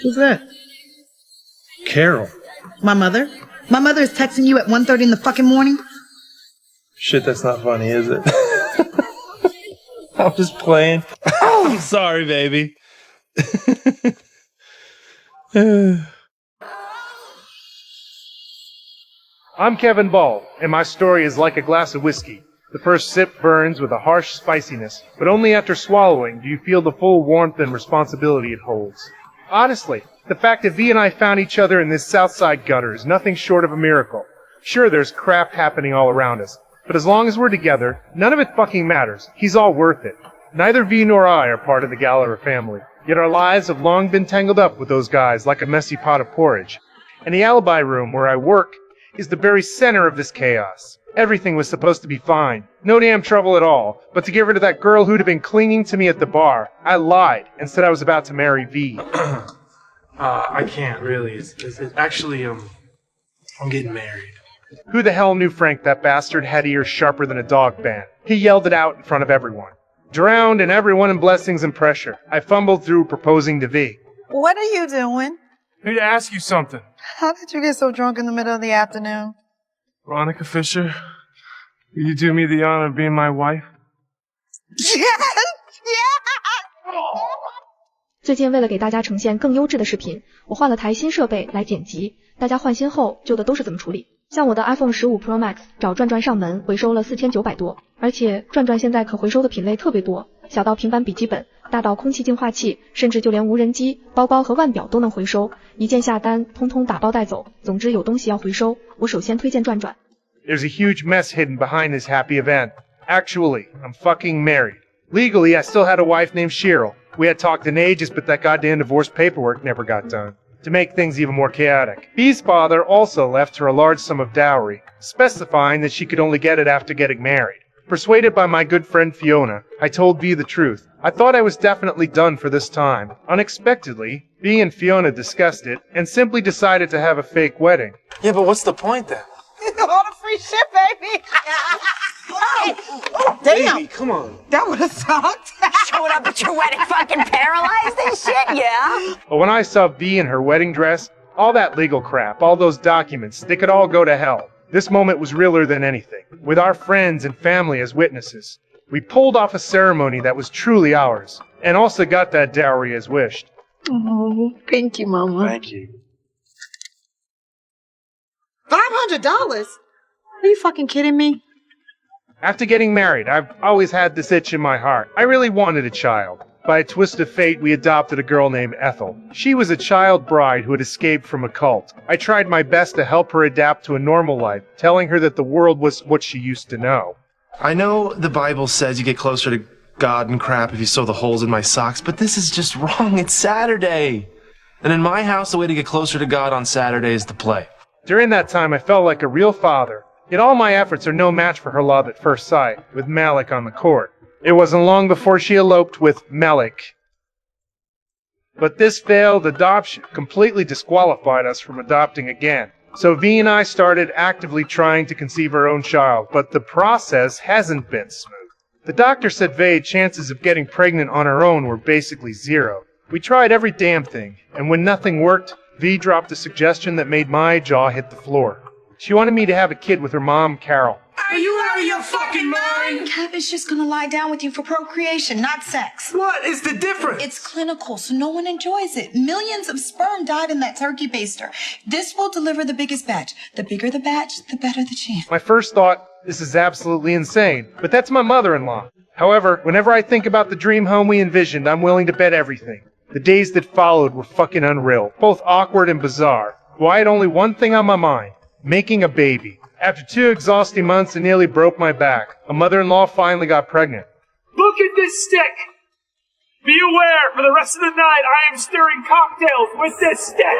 Who's that? Carol. My mother? My mother is texting you at 1:30 in the fucking morning? Shit, that's not funny, is it? I'm just playing. I'm sorry, baby. I'm Kevin Ball, and my story is like a glass of whiskey. The first sip burns with a harsh spiciness, but only after swallowing do you feel the full warmth and responsibility it holds. Honestly, the fact that V and I found each other in this Southside gutter is nothing short of a miracle. Sure, there's crap happening all around us, but as long as we're together, none of it fucking matters. He's all worth it. Neither V nor I are part of the Gallagher family, yet our lives have long been tangled up with those guys like a messy pot of porridge. And the alibi room where I work is the very center of this chaos. Everything was supposed to be fine. No damn trouble at all. But to get rid of that girl who'd have been clinging to me at the bar, I lied and said I was about to marry V. I can't really. It's actually, I'm getting married. Who the hell knew Frank that bastard had ears sharper than a dog band? He yelled it out in front of everyone. Drowned in everyone in blessings and pressure, I fumbled through proposing to V. What are you doing? I need to ask you something. How did you get so drunk in the middle of the afternoon? Veronica Fisher, will you do me the honor of being my wife? Yes! Yeah! 最近为了给大家呈现更优质的视频，我换了台新设备来剪辑，大家换新后旧的都是怎么处理？像我的 iPhone 15 Pro Max 找转转上门回收了4900多，而且转转现在可回收的品类特别多，小到平板笔记本，大到空气净化器，甚至就连无人机、包包和腕表都能回收，一键下单，通通打包带走。总之有东西要回收，我首先推荐转转。There's a huge mess hidden behind this happy event. Actually, I'm fucking married. Legally, I still had a wife named Cheryl. We had talked in ages, but that goddamn divorce paperwork never got done. To make things even more chaotic, B's father also left her a large sum of dowry, specifying that she could only get it after getting married. Persuaded by my good friend Fiona, I told V the truth. I thought I was definitely done for this time. Unexpectedly, V and Fiona discussed it and simply decided to have a fake wedding. Yeah, but what's the point then? All the free shit, baby! Oh, damn! Baby, come on. That would have sucked. Showing up at your wedding fucking paralyzed and shit, yeah? But when I saw V in her wedding dress, all that legal crap, all those documents, they could all go to hell. This moment was realer than anything, with our friends and family as witnesses. We pulled off a ceremony that was truly ours, and also got that dowry as wished. Oh, thank you, Mama. Thank you. $500? Are you fucking kidding me? After getting married, I've always had this itch in my heart. I really wanted a child. By a twist of fate, we adopted a girl named Ethel. She was a child bride who had escaped from a cult. I tried my best to help her adapt to a normal life, telling her that the world was what she used to know. I know the Bible says you get closer to God and crap if you sew the holes in my socks, but this is just wrong. It's Saturday. And in my house, the way to get closer to God on Saturday is to play. During that time, I felt like a real father. Yet all my efforts are no match for her love at first sight, with Malik on the court. It wasn't long before she eloped with Malik. But this failed adoption completely disqualified us from adopting again. So V and I started actively trying to conceive our own child, but the process hasn't been smooth. The doctor said V's chances of getting pregnant on her own were basically zero. We tried every damn thing, and when nothing worked, V dropped a suggestion that made my jaw hit the floor. She wanted me to have a kid with her mom, Carol. Are you out of your fucking mind? Kev is just gonna lie down with you for procreation, not sex. What is the difference? It's clinical, so no one enjoys it. Millions of sperm died in that turkey baster. This will deliver the biggest batch. The bigger the batch, the better the chance. My first thought, this is absolutely insane, but that's my mother-in-law. However, whenever I think about the dream home we envisioned, I'm willing to bet everything. The days that followed were fucking unreal, both awkward and bizarre. Well, I had only one thing on my mind. Making a baby. After 2 exhausting months and nearly broke my back, a mother-in-law finally got pregnant. Look at this stick! Be aware, for the rest of the night, I am stirring cocktails with this stick!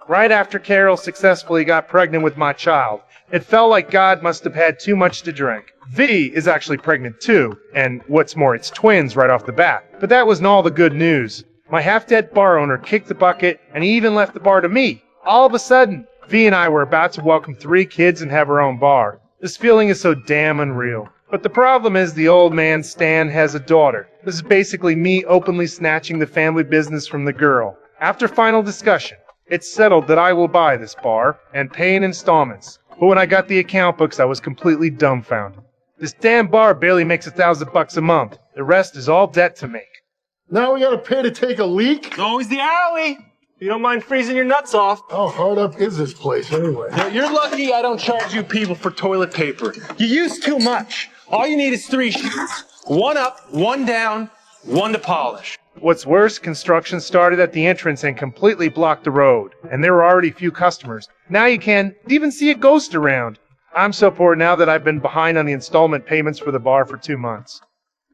Right after Carol successfully got pregnant with my child, it felt like God must have had too much to drink. V is actually pregnant too, and what's more, it's twins right off the bat. But that wasn't all the good news. My half-dead bar owner kicked the bucket, and he even left the bar to me. All of a sudden, V and I were about to welcome 3 kids and have our own bar. This feeling is so damn unreal. But the problem is the old man, Stan, has a daughter. This is basically me openly snatching the family business from the girl. After final discussion, it's settled that I will buy this bar and pay in installments. But when I got the account books, I was completely dumbfounded. This damn bar barely makes $1,000 a month. The rest is all debt to make. Now we gotta pay to take a leak? It's always the alley. You don't mind freezing your nuts off. How hard up is this place anyway? You're lucky I don't charge you people for toilet paper. You use too much. All you need is 3 sheets. 1 up, 1 down, 1 to polish. What's worse, construction started at the entrance and completely blocked the road. And there were already few customers. Now you can't even see a ghost around. I'm so poor now that I've been behind on the installment payments for the bar for 2 months.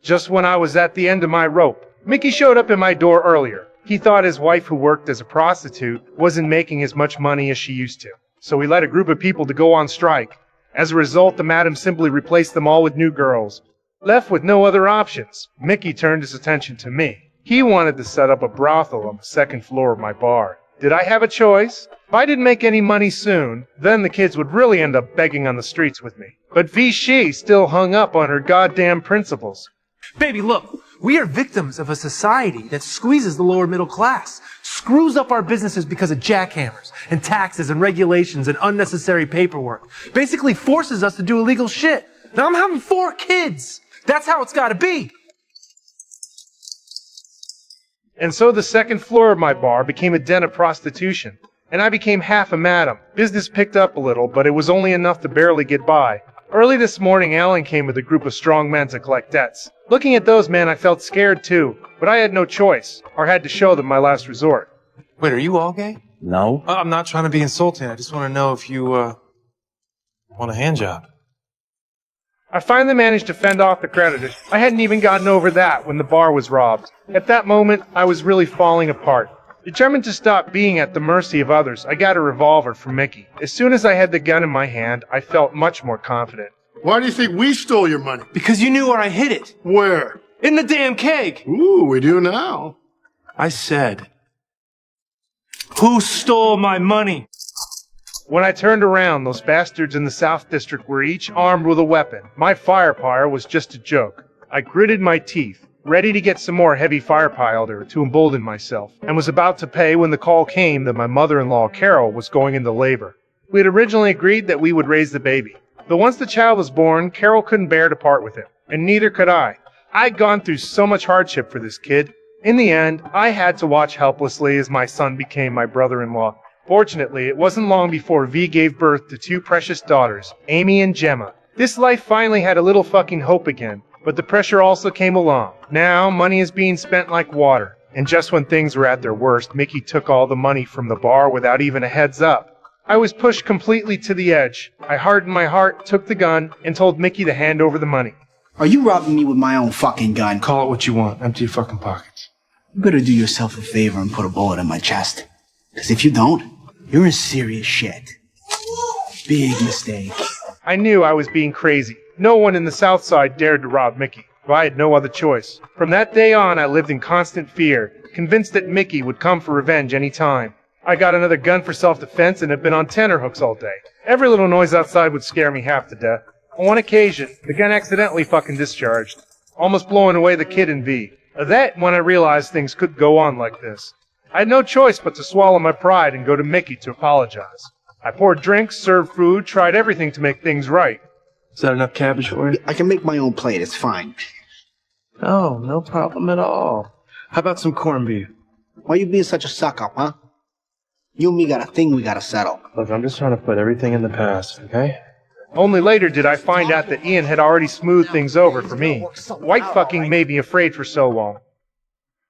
Just when I was at the end of my rope, Mickey showed up at my door earlier. He thought his wife, who worked as a prostitute, wasn't making as much money as she used to. So he led a group of people to go on strike. As a result, the madam simply replaced them all with new girls. Left with no other options, Mickey turned his attention to me. He wanted to set up a brothel on the 2nd floor of my bar. Did I have a choice? If I didn't make any money soon, then the kids would really end up begging on the streets with me. But Vichy still hung up on her goddamn principles. Baby, look, we are victims of a society that squeezes the lower middle class, screws up our businesses because of jackhammers and taxes and regulations and unnecessary paperwork, basically forces us to do illegal shit. Now I'm having 4 kids. That's how it's gotta be. And so the 2nd floor of my bar became a den of prostitution, and I became half a madam. Business picked up a little, but it was only enough to barely get by. Early this morning, Alan came with a group of strong men to collect debts. Looking at those men, I felt scared too, but I had no choice, or had to show them my last resort. Wait, are you all gay? No. I'm not trying to be insulting. I just want to know if you, want a hand job. I finally managed to fend off the creditors. I hadn't even gotten over that when the bar was robbed. At that moment, I was really falling apart. Determined to stop being at the mercy of others, I got a revolver from Mickey. As soon as I had the gun in my hand, I felt much more confident. Why do you think we stole your money? Because you knew where I hid it. Where? In the damn keg. Ooh, we do now. I said, who stole my money? When I turned around, those bastards in the South District were each armed with a weapon. My firepower was just a joke. I gritted my teeth, ready to get some more heavy firepower to embolden myself, and was about to pay when the call came that my mother-in-law, Carol, was going into labor. We had originally agreed that we would raise the baby. But once the child was born, Carol couldn't bear to part with him, and neither could I. I'd gone through so much hardship for this kid. In the end, I had to watch helplessly as my son became my brother-in-law. Fortunately, it wasn't long before V gave birth to 2 precious daughters, Amy and Gemma. This life finally had a little fucking hope again, but the pressure also came along. Now, money is being spent like water, and just when things were at their worst, Mickey took all the money from the bar without even a heads up. I was pushed completely to the edge. I hardened my heart, took the gun, and told Mickey to hand over the money. Are you robbing me with my own fucking gun? Call it what you want. Empty your fucking pockets. You better do yourself a favor and put a bullet in my chest. Because if you don't, you're in serious shit. Big mistake. I knew I was being crazy. No one in the South Side dared to rob Mickey, but I had no other choice. From that day on, I lived in constant fear, convinced that Mickey would come for revenge any time. I got another gun for self-defense and have been on tenterhooks all day. Every little noise outside would scare me half to death. On one occasion, the gun accidentally fucking discharged, almost blowing away the kid in V. That when I realized things could go on like this. I had no choice but to swallow my pride and go to Mickey to apologize. I poured drinks, served food, tried everything to make things right. Is that enough cabbage for you? I can make my own plate, it's fine. Oh, no problem at all. How about some corned beef? Why you being such a suck-up, huh? You and me got a thing we gotta settle. Look, I'm just trying to put everything in the past, okay? Only later did I find out that Ian had already smoothed things over for me. White fucking made me afraid for so long.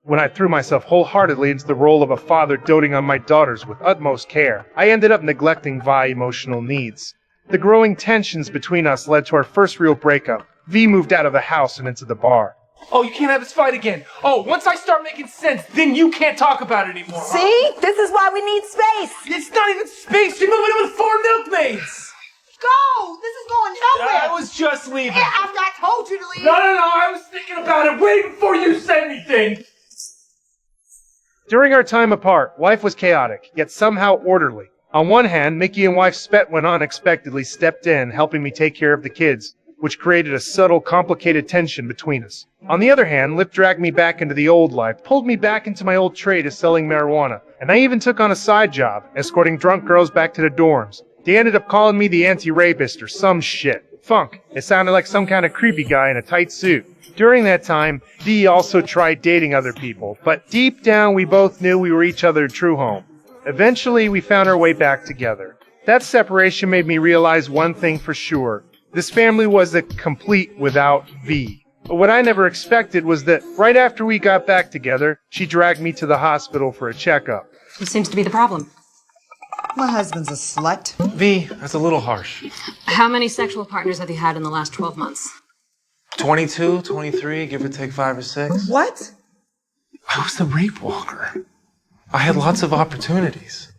When I threw myself wholeheartedly into the role of a father doting on my daughters with utmost care, I ended up neglecting Vi's emotional needs. The growing tensions between us led to our first real breakup. V moved out of the house and into the bar. Oh, you can't have this fight again. Oh, once I start making sense, then you can't talk about it anymore. See? This is why we need space. It's not even space. You're moving in with 4 milkmaids. Go! This is going nowhere! I was just leaving. Yeah, after I told you to leave. No, I was thinking about it way before you said anything. During our time apart, life was chaotic, yet somehow orderly. On one hand, Mickey and wife Spet went unexpectedly stepped in, helping me take care of the kids. which created a subtle, complicated tension between us. On the other hand, Lip dragged me back into the old life, pulled me back into my old trade of selling marijuana, and I even took on a side job, escorting drunk girls back to the dorms. They ended up calling me the anti-rapist or some shit. Funk. It sounded like some kind of creepy guy in a tight suit. During that time, Dee also tried dating other people, but deep down we both knew we were each other's true home. Eventually, we found our way back together. That separation made me realize one thing for sure. This family was a complete without V. But what I never expected was that right after we got back together, she dragged me to the hospital for a checkup. What seems to be the problem? My husband's a slut. V, that's a little harsh. How many sexual partners have you had in the last 12 months? 22, 23, give or take 5 or 6. What? I was the rape walker. I had lots of opportunities.